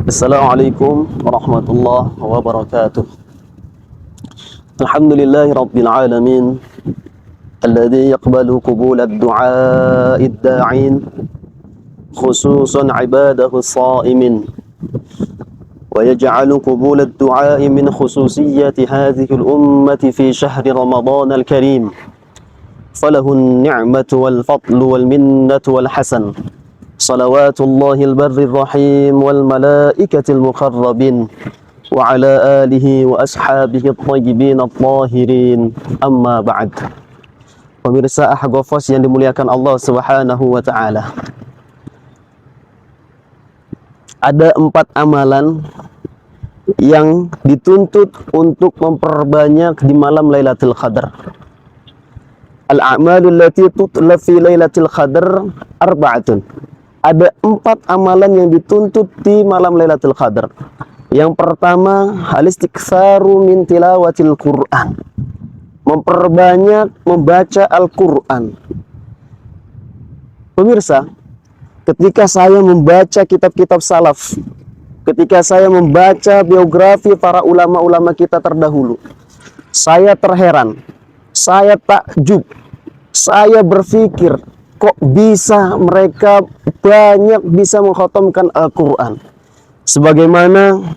Assalamualaikum warahmatullahi wabarakatuh. Alhamdulillahi rabbil alamin alladhi yaqbalu qubul ad-du'a ad-da'in khususan ibadahu as-sa'imin wa yaj'alu qubul ad-du'a min khususiyyati hadhihi al-ummati fi shahri Ramadan al-karim falahu an-ni'matu wal-fadlu wal-minnatu wal-hasan salawatullahi al-barri ar-rahim wal-malaikati al-muqarrabin wa ala alihi wa ashabihi at-tayyibin at-tahirin amma ba'd. Pemirsa Ahgofos yang dimuliakan Allah Subhanahu wa taala. Ada 4 amalan yang dituntut untuk memperbanyak di malam Lailatul Qadar. Al-a'malu allati tutla fi Lailatul Qadar arba'atun. Ada 4 amalan yang dituntut di malam Lailatul Qadar. Yang pertama, al-istiktsaru min tilawatil Qur'an. Memperbanyak membaca Al-Qur'an. Pemirsa, ketika saya membaca kitab-kitab salaf, ketika saya membaca biografi para ulama-ulama kita terdahulu, saya terheran, saya takjub, saya berpikir, kok bisa mereka banyak bisa mengkhatamkan Al-Quran. Sebagaimana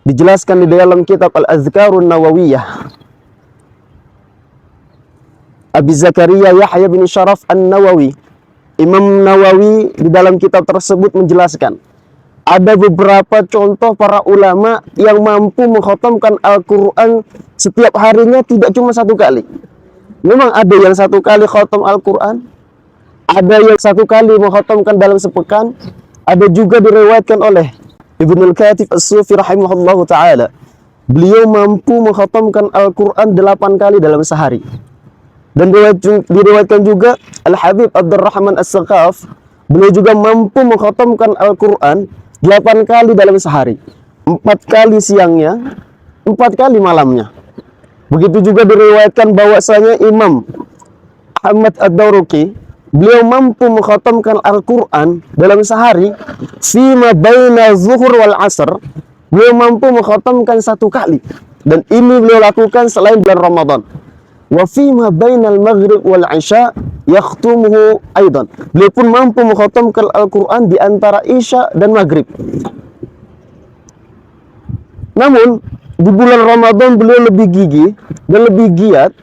dijelaskan di dalam kitab Al-Azkarun Nawawiyah, Abi Zakaria Yahya bin Sharaf An-Nawawi, Imam Nawawi di dalam kitab tersebut menjelaskan, ada beberapa contoh para ulama yang mampu mengkhatamkan Al-Quran setiap harinya tidak cuma 1 kali. Memang ada yang 1 kali khatam Al-Quran, ada yang 1 kali mengkhatamkan dalam sepekan, ada juga diriwayatkan oleh Ibnul Kathib As-Sufi rahimahullahu ta'ala. Beliau mampu mengkhatamkan Al-Quran 8 kali dalam sehari. Dan diriwayatkan juga Al-Habib Abdurrahman As-Saqaf, beliau juga mampu mengkhatamkan Al-Quran 8 kali dalam sehari. 4 kali siangnya, 4 kali malamnya. Begitu juga diriwayatkan bahwasanya Imam Ahmad Ad-Dawruqi, beliau mampu mengkhatamkan Al-Quran dalam sehari fima baina zuhur wal asr. Beliau mampu mengkhatamkan 1 kali, dan ini beliau lakukan selain bulan Ramadan. Wa fima bainal maghrib wal isya yakhtumuhu aidan. Beliau pun mampu mengkhatamkan Al-Quran di antara isya dan maghrib. Namun di bulan Ramadan beliau lebih gigih dan lebih giat,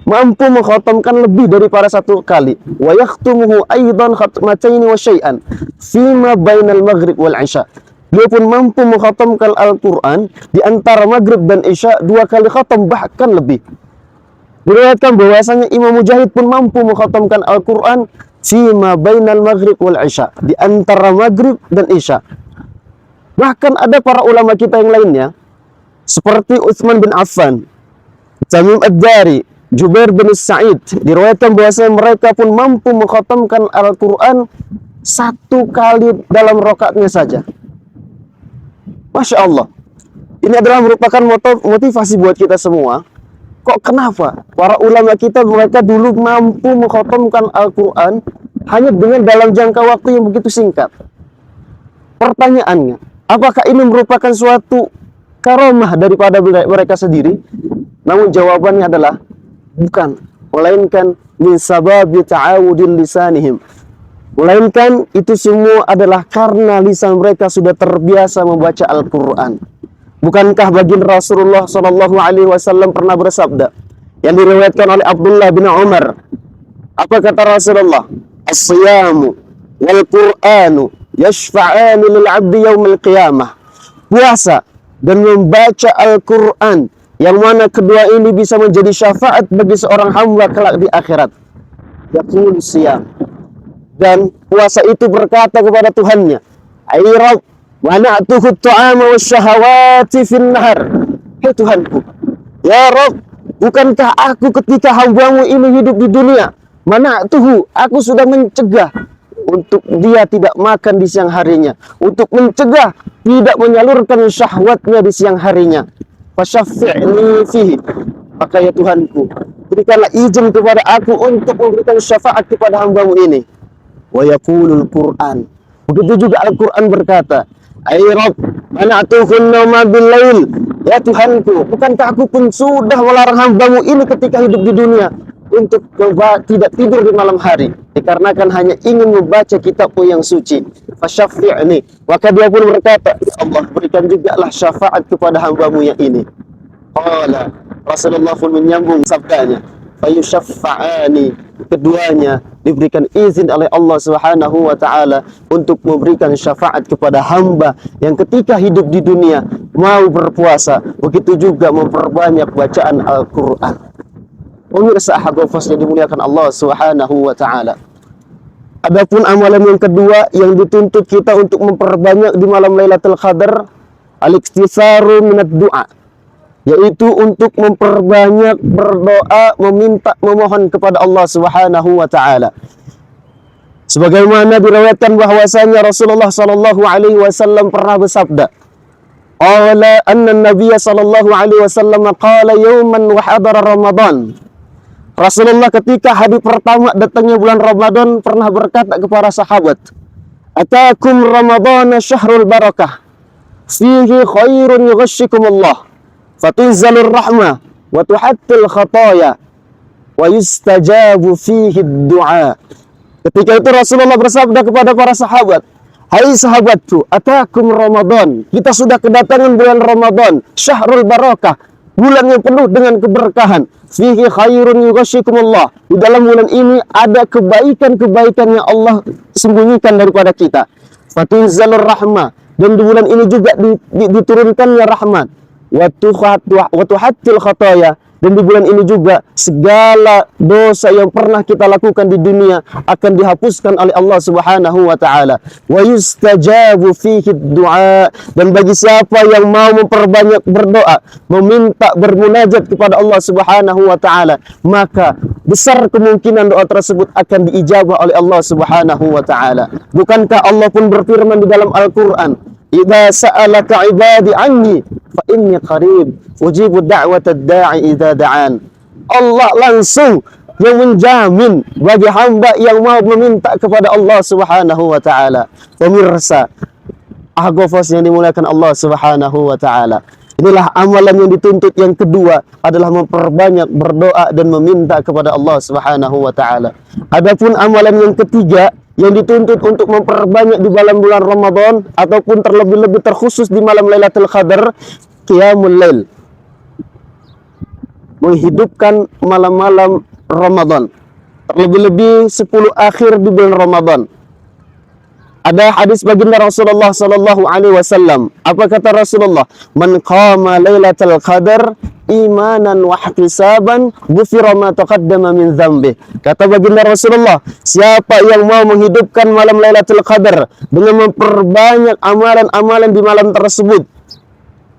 mampu mengkhatamkan lebih daripada 1 kali. Wa yakhtumuhu aidan khatmataini wa syai'an fima bainal maghrib wal isya. Beliau pun mampu mengkhatamkan Al-Quran di antara maghrib dan isya 2 kali khatam, bahkan lebih. Diriwayatkan bahwasanya Imam Mujahid pun mampu mengkhatamkan Al-Quran fima bainal maghrib wal isya, di antara maghrib dan isya. Bahkan ada para ulama kita yang lainnya seperti Utsman bin Affan, Tamim Ad-Dari, Jubair bin Sa'id, diriwayatkan bahwasanya mereka pun mampu mengkhatamkan Al-Quran 1 kali dalam rakaatnya saja. Masya Allah. Ini adalah merupakan motivasi buat kita semua. Kok kenapa para ulama kita, mereka dulu mampu mengkhatamkan Al-Quran hanya dengan dalam jangka waktu yang begitu singkat? Pertanyaannya, apakah ini merupakan suatu karamah daripada mereka sendiri? Namun jawabannya adalah bukan, melainkan min sababi ta'awudin lisanihim, melainkan itu semua adalah karena lisan mereka sudah terbiasa membaca Al-Quran. Bukankah baginda Rasulullah Shallallahu Alaihi Wasallam pernah bersabda yang diriwayatkan oleh Abdullah bin Umar? Apa kata Rasulullah? As-siyamu wal Qur'anu yashfa'ani lil 'abdi yaumil qiyamah. Puasa dan membaca Al-Quran, yang mana kedua ini bisa menjadi syafaat bagi seorang hamba kelak di akhirat. Yaqul siyam, dan puasa itu berkata kepada Tuhannya, ai Rabb, mana'tuhu at-ta'ama wasyahawati fin nahar. Hei Tuhanku, ya Rabb, bukankah aku ketika hambamu ini hidup di dunia, mana'tuhu, aku sudah mencegah untuk dia tidak makan di siang harinya, untuk mencegah tidak menyalurkan syahwatnya di siang harinya. Fasyafi'ni fihi, maka ya Tuhanku, berikanlah izin kepada aku untuk memberikan syafaat kepada hambamu ini. Wa yaqulul Qur'an, begitu juga Al-Quran berkata, Ai Rabb, mana'tuhun nauma bil lail. Ya Tuhanku, bukankah aku pun sudah melarang hambamu ini ketika hidup di dunia untuk tidak tidur di malam hari, dikarenakan hanya ingin membaca kitabmu yang suci. Fasyaffi'ni. Maka dia pun berkata, ya Allah, berikan juga lah syafaat kepada hambamu yang ini. Qala, Rasulullah pun menyambung sabdanya, fayusyaffa'ani. Keduanya diberikan izin oleh Allah Subhanahu wa taala untuk memberikan syafaat kepada hamba yang ketika hidup di dunia mau berpuasa, begitu juga memperbanyak bacaan Al-Qur'an. Pemirsa Hagofos yang dimuliakan Allah Subhanahu wa taala. Adapun amalan yang kedua yang dituntut kita untuk memperbanyak di malam Lailatul Qadar, al-ikhtisaru minad du'a, yaitu untuk memperbanyak berdoa, meminta, memohon kepada Allah Subhanahu wa taala. Sebagaimana diriwayatkan bahwasanya Rasulullah sallallahu alaihi wasallam pernah bersabda, qala anna an-nabiy sallallahu alaihi wasallam qala yawman wa hadara Ramadan. Rasulullah ketika hari pertama datangnya bulan Ramadan pernah berkata kepada sahabat, atakum Ramadan syahrul barakah, fihi khairun yughashshikumullah, fatunzalur rahmah wa tuhattil khataya wa yustajabu fihi du'a. Ketika itu Rasulullah bersabda kepada para sahabat, hai sahabatku, atakum Ramadan, kita sudah kedatangan bulan Ramadan, syahrul barakah, bulan yang penuh dengan keberkahan. Fihi khairun yughashshikumullah, di dalam bulan ini ada kebaikan-kebaikan yang Allah sembunyikan daripada kita. Fatunzalur rahmah, dan di bulan ini juga diturunkannya rahmat. Wa tuhattil khataya, dan di bulan ini juga segala dosa yang pernah kita lakukan di dunia akan dihapuskan oleh Allah Subhanahu wa taala. Wa yustajabu fihi du'a, dan bagi siapa yang mau memperbanyak berdoa, meminta, bermunajat kepada Allah Subhanahu wa taala, maka besar kemungkinan doa tersebut akan diijabah oleh Allah Subhanahu wa taala. Bukankah Allah pun berfirman di dalam Al-Qur'an, idza sa'alaka 'ibadi 'anni fa inni qarib ujibu da'watad da'i idza da'an. Allah langsung yang menjamin bagi hamba yang mau meminta kepada Allah Subhanahu wa taala. Pemirsa Ahgofos yang dimuliakan Allah Subhanahu wa taala, inilah amalan yang dituntut yang kedua adalah memperbanyak berdoa dan meminta kepada Allah Subhanahu wa taala. Adapun amalan yang ketiga yang dituntut untuk memperbanyak di malam bulan Ramadan ataupun terlebih-lebih terkhusus di malam Lailatul Qadar, qiyamul lail, menghidupkan malam-malam Ramadan, terlebih-lebih 10 akhir di bulan Ramadan. Ada hadis baginda Rasulullah sallallahu alaihi wasallam. Apa kata Rasulullah? Man qama Lailatul Qadar imanan wa ihtisaban ghufira ma taqaddama min dzambi. Kata baginda Rasulullah, siapa yang mau menghidupkan malam Lailatul Qadar dengan memperbanyak amalan-amalan di malam tersebut,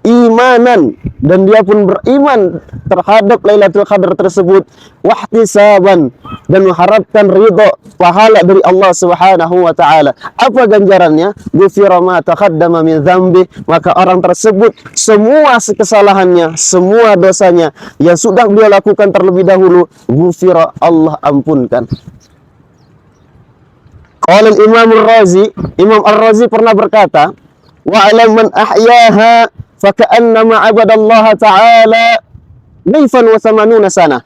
imanan, dan dia pun beriman terhadap Lailatul Qadar tersebut, wahtisaban, dan mengharapkan ridha pahala dari Allah Subhanahu wa taala. Apa ganjarannya? Ghufira ma taqaddama min dzambi, maka orang tersebut semua kesalahannya, semua dosanya yang sudah beliau lakukan terlebih dahulu, ghufira, Allah ampunkan. Qala al-Imam Ar-Razi, Imam Ar-Razi pernah berkata, wa alam man ahyaha faka'annama 'abadallaha ta'ala naifan wa thamanuna sana.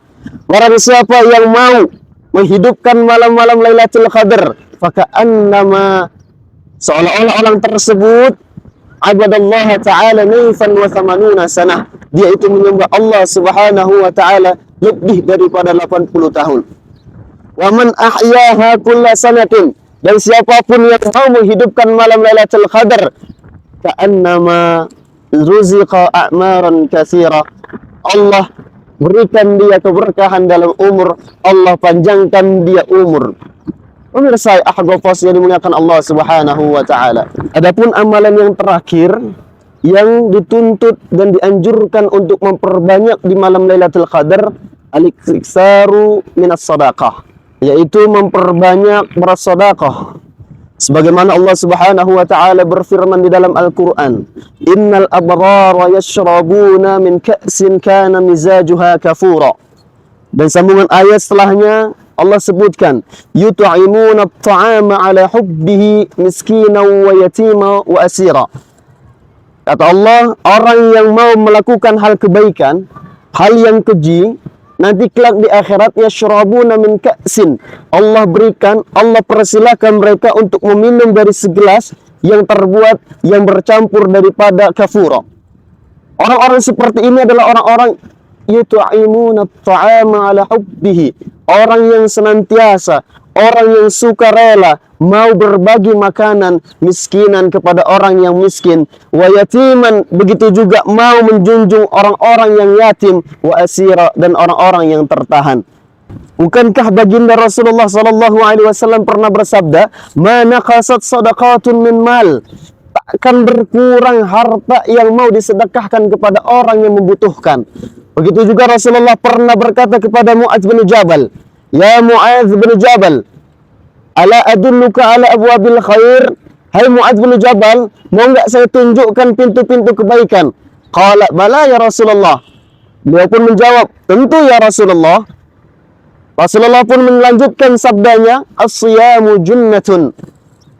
Barang siapa yang mau menghidupkan malam-malam Lailatul Qadar, faka'annama, seolah-olah orang tersebut, 'abadallaha ta'ala naifan wa thamanuna sana, dia itu menyembah Allah Subhanahu wa taala lebih daripada 80 tahun. Wa man ahyaha kulla sanatin, dan siapapun yang mau menghidupkan malam Lailatul Qadar, ka'annama ruziqa a'maran katsira, Allah berikan dia keberkahan dalam umur, Allah panjangkan dia umur. Pemirsa Ahgofos yang dimuliakan Allah Subhanahu wa taala. Adapun amalan yang terakhir yang dituntut dan dianjurkan untuk memperbanyak di malam Lailatul Qadar, al-iktsaru minas shadaqah, yaitu memperbanyak bersedekah. Sebagaimana Allah Subhanahu wa taala berfirman di dalam Al-Qur'an, innal abrara yashrabuna min ka'sin kana mizajuha kafura. Dan sambungan ayat setelahnya Allah sebutkan, yut'imuna at-ta'ama ala hubbihi miskinan wa yatima wa asira. Kata Allah, orang yang mau melakukan hal kebaikan, hal yang keji, nanti kelak di akhirat yashrabuna min ka'sin. Allah berikan, Allah persilahkan mereka untuk meminum dari segelas yang terbuat, yang bercampur daripada kafura. Orang-orang seperti ini adalah orang-orang yut'imuna at-ta'ama ala hubbihi. Orang yang senantiasa, orang yang sukarela mau berbagi makanan miskinan kepada orang yang miskin, wa yatiman, begitu juga mau menjunjung orang-orang yang yatim, wa asira, dan orang-orang yang tertahan. Bukankah baginda Rasulullah sallallahu alaihi wasallam pernah bersabda, "Ma naqasat sadaqatun min mal." Takkan berkurang harta yang mau disedekahkan kepada orang yang membutuhkan. Begitu juga Rasulullah pernah berkata kepada Mu'adz bin Jabal, "Ya Mu'adz bin Jabal, ala adulluka ala abwabil khair?" Hai Mu'adz bin Jabal, mau enggak saya tunjukkan pintu-pintu kebaikan? Qala bala ya Rasulullah. Beliau pun menjawab, tentu ya Rasulullah. Rasulullah pun melanjutkan sabdanya, as-siyamu junnatun.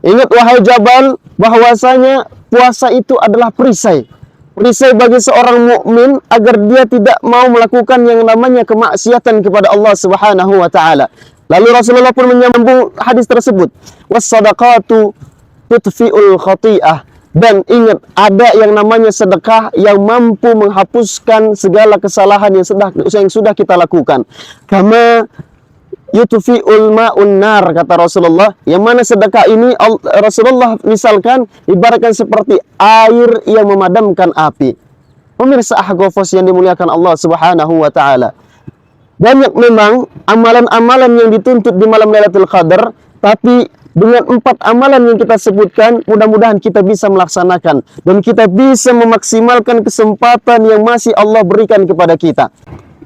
Ingat wahai Jabal, bahwasanya puasa itu adalah perisai. Perisai bagi seorang mukmin agar dia tidak mau melakukan yang namanya kemaksiatan kepada Allah Subhanahu wa taala. Lalu Rasulullah pun menyambung hadis tersebut, was-sadaqatu tutfi'ul khati'ah. Dan ingat, ada yang namanya sedekah yang mampu menghapuskan segala kesalahan yang sudah kita lakukan. Kama yutfi'ul ma'un nar, kata Rasulullah. Yang mana sedekah ini Rasulullah misalkan ibaratkan seperti air yang memadamkan api. Pemirsa Ahqafos yang dimuliakan Allah Subhanahu wa taala. Banyak memang amalan-amalan yang dituntut di malam Lailatul Qadar, tapi dengan 4 amalan yang kita sebutkan, mudah-mudahan kita bisa melaksanakan dan kita bisa memaksimalkan kesempatan yang masih Allah berikan kepada kita.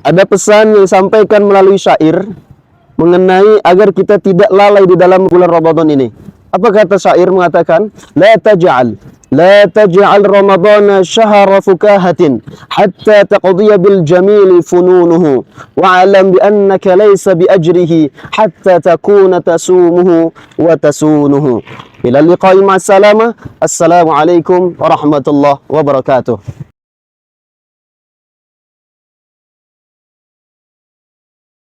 Ada pesan yang disampaikan melalui syair mengenai agar kita tidak lalai di dalam bulan Ramadan ini. Apa kata syair mengatakan, la taj'al Ramadana syahra fukahatin hatta taqdiya bil jamili fununuhu wa alam bi annaka laysa bi ajrihi hatta takuna tasumuhu wa tasunuhu. Ila liqa'i ma'as salamah. Assalamualaikum warahmatullahi wabarakatuh.